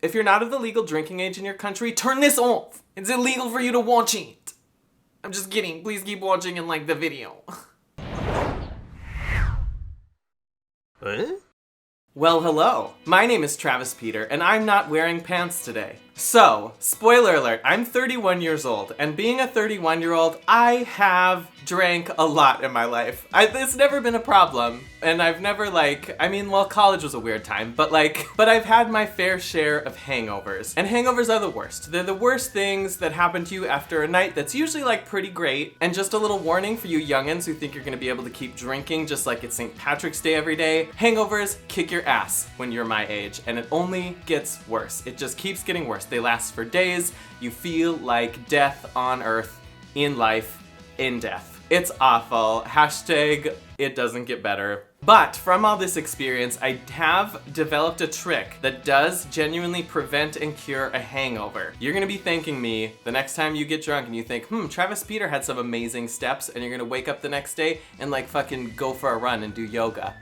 If you're not of the legal drinking age in your country, turn this off. It's illegal for you to watch it. I'm just kidding. Please keep watching and like the video. What? Well, hello. My name is Travis Peter, and I'm not wearing pants today. So, spoiler alert, I'm 31 years old, and being a 31-year-old, I have drank a lot in my life. It's never been a problem, and I've never college was a weird time, but I've had my fair share of hangovers. And hangovers are the worst. They're the worst things that happen to you after a night that's usually pretty great. And just a little warning for you youngins who think you're gonna be able to keep drinking just like it's St. Patrick's Day every day, hangovers kick your ass when you're my age, and it only gets worse. It just keeps getting worse. They last for days. You feel like death on earth, in life, in death. It's awful. Hashtag it doesn't get better. But from all this experience, I have developed a trick that does genuinely prevent and cure a hangover. You're gonna be thanking me the next time you get drunk and you think, Travis Peter had some amazing steps, and you're gonna wake up the next day and fucking go for a run and do yoga.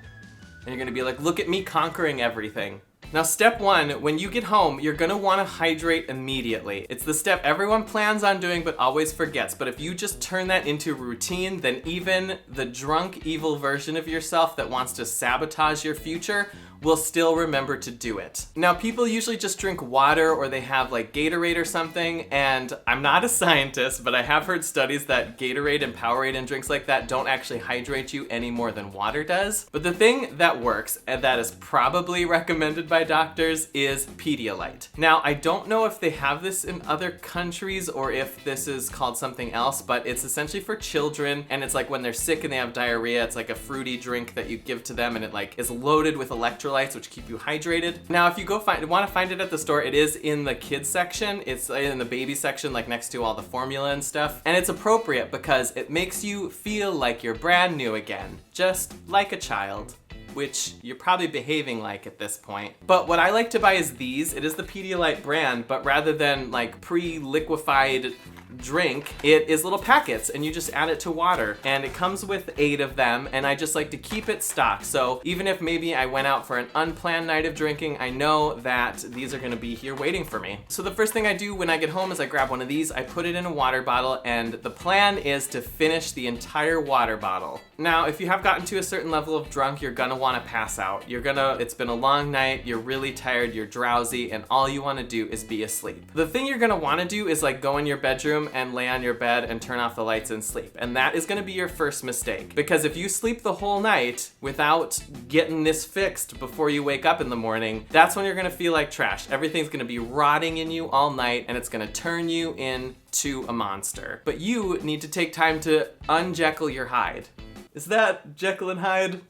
And you're gonna be like, look at me conquering everything. Now, step one, when you get home, you're gonna wanna hydrate immediately. It's the step everyone plans on doing but always forgets. But if you just turn that into routine, then even the drunk, evil version of yourself that wants to sabotage your future will still remember to do it. Now, people usually just drink water or they have Gatorade or something, and I'm not a scientist, but I have heard studies that Gatorade and Powerade and drinks like that don't actually hydrate you any more than water does. But the thing that works, and that is probably recommended by doctors, is Pedialyte. Now, I don't know if they have this in other countries or if this is called something else, but it's essentially for children, and it's when they're sick and they have diarrhea, it's a fruity drink that you give to them, and it is loaded with electrolytes which keep you hydrated. Now, if you want to find it at the store, it is in the kids section. It's in the baby section, next to all the formula and stuff. And it's appropriate because it makes you feel like you're brand new again, just like a child, which you're probably behaving like at this point. But what I like to buy is these. It is the Pedialyte brand, but rather than pre-liquefied drink, it is little packets, and you just add it to water, and it comes with 8 of them, and I just like to keep it stocked. So even if maybe I went out for an unplanned night of drinking, I know that these are gonna be here waiting for me. So the first thing I do when I get home is I grab one of these, I put it in a water bottle, and the plan is to finish the entire water bottle. Now, if you have gotten to a certain level of drunk, you're gonna wanna pass out. It's been a long night, you're really tired, you're drowsy, and all you wanna do is be asleep. The thing you're gonna wanna do is go in your bedroom and lay on your bed and turn off the lights and sleep. And that is gonna be your first mistake. Because if you sleep the whole night without getting this fixed before you wake up in the morning, that's when you're gonna feel like trash. Everything's gonna be rotting in you all night, and it's gonna turn you into a monster. But you need to take time to unjekyll your Hyde. Is that Jekyll and Hyde?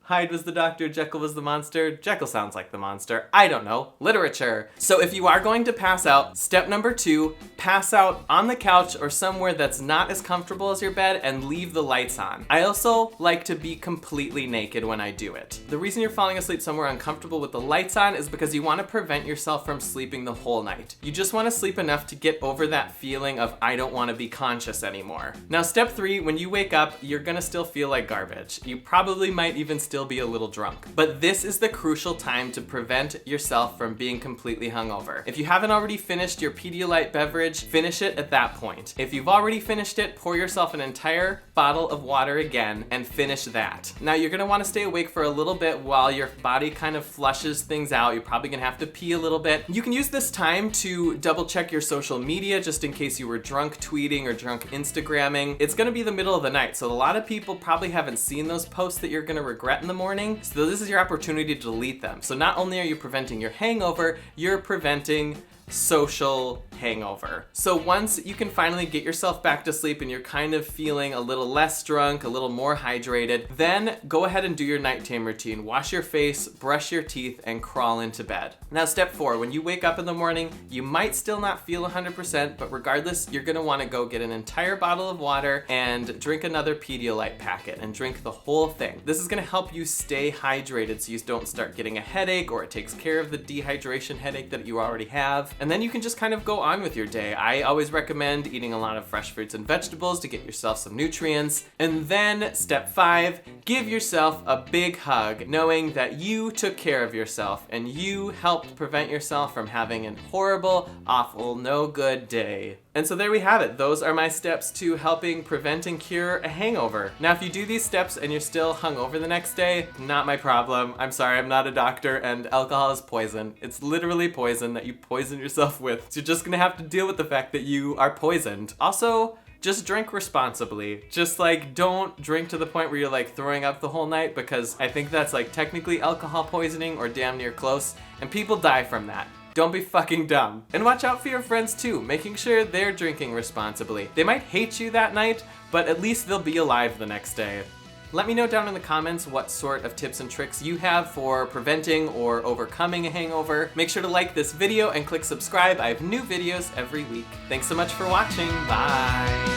Hyde was the doctor, Jekyll was the monster. Jekyll sounds like the monster. I don't know. Literature. So if you are going to pass out, step number 2, pass out on the couch or somewhere that's not as comfortable as your bed, and leave the lights on. I also like to be completely naked when I do it. The reason you're falling asleep somewhere uncomfortable with the lights on is because you want to prevent yourself from sleeping the whole night. You just want to sleep enough to get over that feeling of I don't want to be conscious anymore. Now, step 3, when you wake up, you're gonna still feel like garbage. You probably might even still be a little drunk. But this is the crucial time to prevent yourself from being completely hungover. If you haven't already finished your Pedialyte beverage, finish it at that point. If you've already finished it, pour yourself an entire bottle of water again and finish that. Now, you're gonna wanna stay awake for a little bit while your body kind of flushes things out. You're probably gonna have to pee a little bit. You can use this time to double check your social media just in case you were drunk tweeting or drunk Instagramming. It's gonna be the middle of the night, so a lot of people probably haven't seen those posts that you're gonna regret in the morning. So this is your opportunity to delete them. So not only are you preventing your hangover, you're preventing social hangover. So once you can finally get yourself back to sleep and you're kind of feeling a little less drunk, a little more hydrated, then go ahead and do your nighttime routine. Wash your face, brush your teeth, and crawl into bed. Now, step 4, when you wake up in the morning, you might still not feel 100%, but regardless, you're gonna wanna go get an entire bottle of water and drink another Pedialyte packet and drink the whole thing. This is gonna help you stay hydrated so you don't start getting a headache, or it takes care of the dehydration headache that you already have. and then you can just kind of go on with your day. I always recommend eating a lot of fresh fruits and vegetables to get yourself some nutrients. And then step 5, give yourself a big hug, knowing that you took care of yourself and you helped prevent yourself from having a horrible, awful, no good day. And so there we have it. Those are my steps to helping prevent and cure a hangover. Now, if you do these steps and you're still hungover the next day, not my problem. I'm sorry, I'm not a doctor, and alcohol is poison. It's literally poison that you poison yourself with. So you're just gonna have to deal with the fact that you are poisoned. Also, just drink responsibly. Just like, don't drink to the point where you're like throwing up the whole night, because I think that's like technically alcohol poisoning or damn near close, and people die from that. Don't be fucking dumb. And watch out for your friends too, making sure they're drinking responsibly. They might hate you that night, but at least they'll be alive the next day. Let me know down in the comments what sort of tips and tricks you have for preventing or overcoming a hangover. Make sure to like this video and click subscribe. I have new videos every week. Thanks so much for watching. Bye.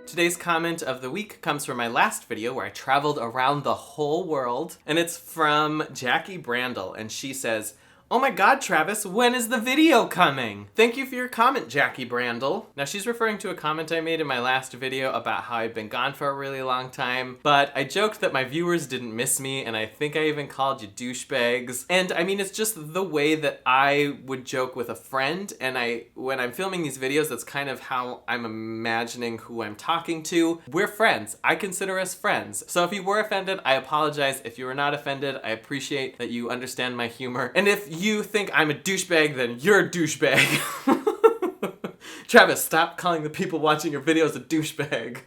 Today's comment of the week comes from my last video where I traveled around the whole world, and it's from Jackie Brandel, and she says, "Oh my god, Travis, when is the video coming?" Thank you for your comment, Jackie Brandel. Now, she's referring to a comment I made in my last video about how I've been gone for a really long time, but I joked that my viewers didn't miss me, and I think I even called you douchebags. And I mean, it's just the way that I would joke with a friend, and when I'm filming these videos, that's kind of how I'm imagining who I'm talking to. We're friends. I consider us friends. So if you were offended, I apologize. If you were not offended, I appreciate that you understand my humor. And if you think I'm a douchebag, then you're a douchebag. Travis, stop calling the people watching your videos a douchebag.